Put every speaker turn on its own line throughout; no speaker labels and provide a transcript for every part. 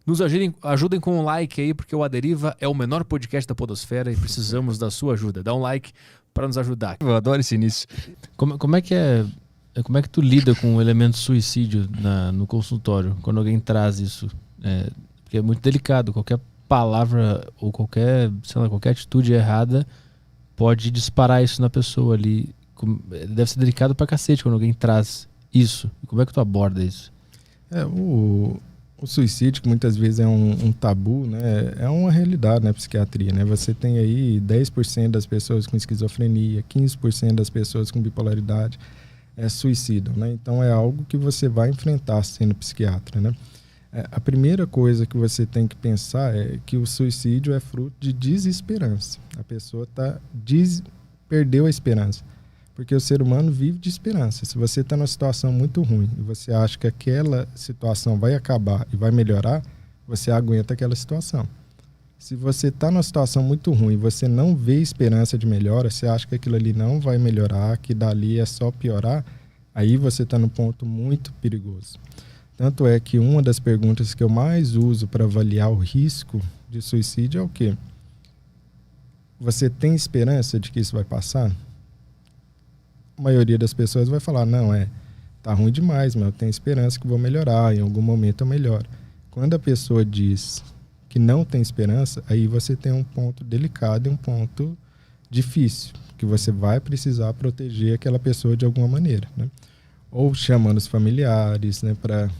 Nos ajudem com um like aí, porque o A Deriva é o menor podcast da podosfera e precisamos da sua ajuda. Dá um like para nos ajudar. Eu adoro esse início. Como é que é? Como é que tu lida com o elemento suicídio no consultório, quando alguém traz isso? Porque é muito delicado, qualquer palavra ou qualquer atitude errada pode disparar isso na pessoa ali. Deve ser delicado pra cacete quando alguém traz isso. Como é que tu aborda isso?
O suicídio, que muitas vezes é um tabu, né? É uma realidade na psiquiatria, né? Você tem aí 10% das pessoas com esquizofrenia, 15% das pessoas com bipolaridade suicidam, né? Então é algo que você vai enfrentar sendo psiquiatra, né? A primeira coisa que você tem que pensar é que o suicídio é fruto de desesperança. A pessoa perdeu a esperança. Porque o ser humano vive de esperança. Se você está numa situação muito ruim e você acha que aquela situação vai acabar e vai melhorar, você aguenta aquela situação. Se você está numa situação muito ruim e você não vê esperança de melhora, você acha que aquilo ali não vai melhorar, que dali é só piorar, aí você está num ponto muito perigoso. Tanto é que uma das perguntas que eu mais uso para avaliar o risco de suicídio é o quê? Você tem esperança de que isso vai passar? A maioria das pessoas vai falar, não, tá ruim demais, mas eu tenho esperança que vou melhorar, em algum momento eu melhoro. Quando a pessoa diz que não tem esperança, aí você tem um ponto delicado e um ponto difícil, que você vai precisar proteger aquela pessoa de alguma maneira, né? Ou chamando os familiares, né, para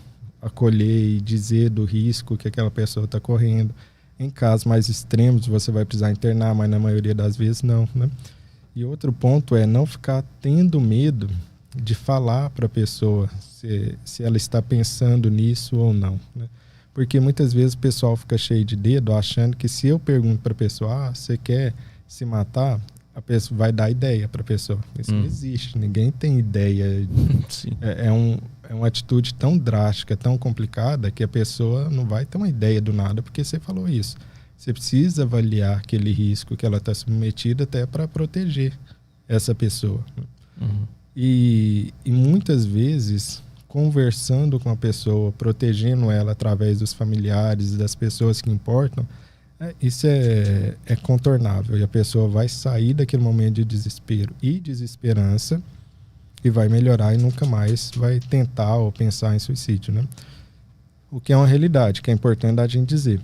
acolher e dizer do risco que aquela pessoa está correndo. Em casos mais extremos, você vai precisar internar, mas na maioria das vezes não, né? E outro ponto é não ficar tendo medo de falar para a pessoa se ela está pensando nisso ou não, né? Porque muitas vezes o pessoal fica cheio de dedo achando que se eu pergunto para a pessoa, você quer se matar? A pessoa vai dar ideia para a pessoa. Isso não existe, ninguém tem ideia.
Sim.
É uma atitude tão drástica, tão complicada, que a pessoa não vai ter uma ideia do nada porque você falou isso. Você precisa avaliar aquele risco que ela está submetida até para proteger essa pessoa.
Uhum.
E muitas vezes, conversando com a pessoa, protegendo ela através dos familiares, das pessoas que importam, isso é contornável. E a pessoa vai sair daquele momento de desespero e desesperança e vai melhorar e nunca mais vai tentar ou pensar em suicídio, né? O que é uma realidade, que é importante a gente dizer.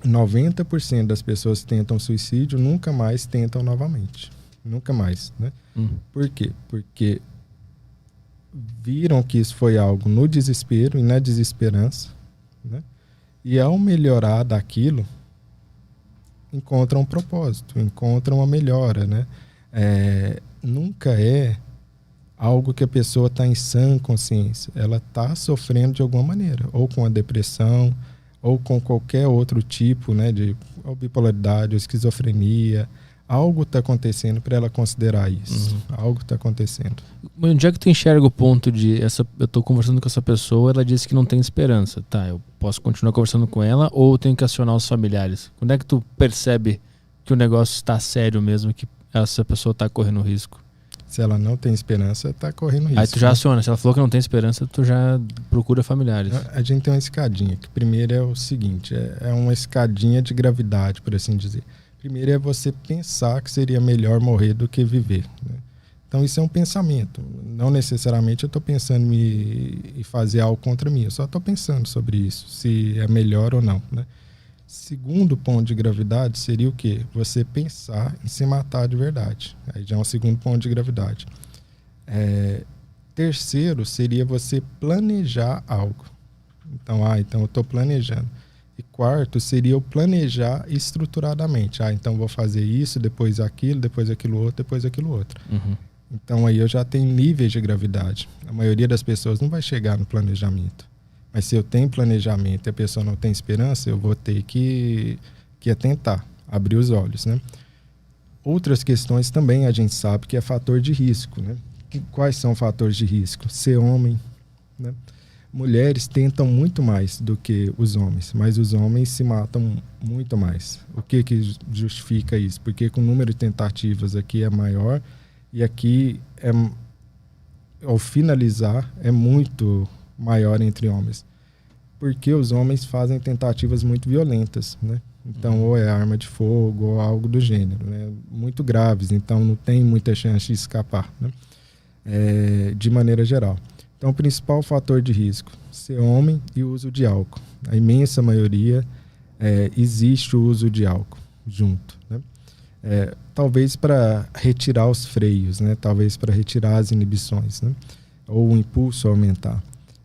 90% das pessoas que tentam suicídio nunca mais tentam novamente. Nunca mais, né? Por quê? Porque viram que isso foi algo no desespero e na desesperança, né? E ao melhorar daquilo, encontram um propósito, encontram uma melhora, né? Nunca é algo que a pessoa está em sã consciência. Ela está sofrendo de alguma maneira, ou com a depressão, ou com qualquer outro tipo, né, de bipolaridade, ou esquizofrenia. Algo está acontecendo para ela considerar isso. Algo está acontecendo.
Onde é que tu enxerga o ponto de... eu estou conversando com essa pessoa, ela disse que não tem esperança. Tá, eu posso continuar conversando com ela ou eu tenho que acionar os familiares? Quando é que tu percebe que o negócio está sério mesmo, que essa pessoa está correndo risco?
Se ela não tem esperança, está correndo risco.
Aí tu já aciona. Se ela falou que não tem esperança, tu já procura familiares.
A gente tem uma escadinha, que primeiro é o seguinte, é uma escadinha de gravidade, por assim dizer. Primeiro é você pensar que seria melhor morrer do que viver, né? Então isso é um pensamento. Não necessariamente eu estou pensando em fazer algo contra mim, eu só estou pensando sobre isso, se é melhor ou não, né? Segundo ponto de gravidade seria o quê? Você pensar em se matar de verdade. Aí já é um segundo ponto de gravidade. Terceiro seria você planejar algo. Então eu estou planejando. E quarto seria o planejar estruturadamente. Então vou fazer isso, depois aquilo outro, depois aquilo outro. Então aí eu já tenho níveis de gravidade. A maioria das pessoas não vai chegar no planejamento. Mas se eu tenho planejamento e a pessoa não tem esperança, eu vou ter que tentar abrir os olhos, né? Outras questões também a gente sabe que é fator de risco, né? Quais são fatores de risco? Ser homem, né? Mulheres tentam muito mais do que os homens, mas os homens se matam muito mais. O que justifica isso? Porque o número de tentativas aqui é maior e aqui, ao finalizar, é muito maior entre homens. porque os homens fazem tentativas muito violentas, né? Então, ou é arma de fogo ou algo do gênero, né? Muito graves, então não tem muita chance de escapar, né? De maneira geral. Então, o principal fator de risco, ser homem e o uso de álcool. A imensa maioria existe o uso de álcool junto, né? Talvez para retirar os freios, né? Talvez para retirar as inibições, né? Ou o impulso aumentar.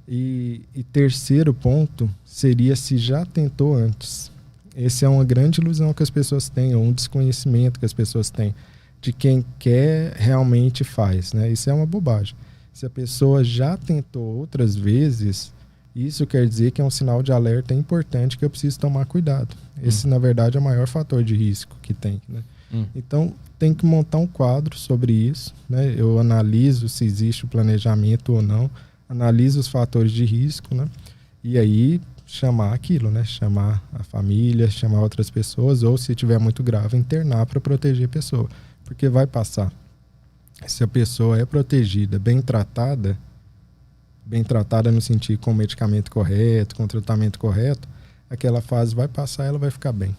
E terceiro ponto seria se já tentou antes. Essa é uma grande ilusão que as pessoas têm, ou um desconhecimento que as pessoas têm de quem quer realmente faz, né? Isso é uma bobagem. Se a pessoa já tentou outras vezes, isso quer dizer que é um sinal de alerta importante que eu preciso tomar cuidado. Esse, na verdade, é o maior fator de risco que tem, né? Então, tem que montar um quadro sobre isso, né? Eu analiso se existe o planejamento ou não, analiso os fatores de risco, né? E aí chamar aquilo, né? Chamar a família, chamar outras pessoas, ou se tiver muito grave, internar para proteger a pessoa, porque vai passar. Se a pessoa é protegida, bem tratada no sentido com o medicamento correto, com o tratamento correto, aquela fase vai passar, ela vai ficar bem.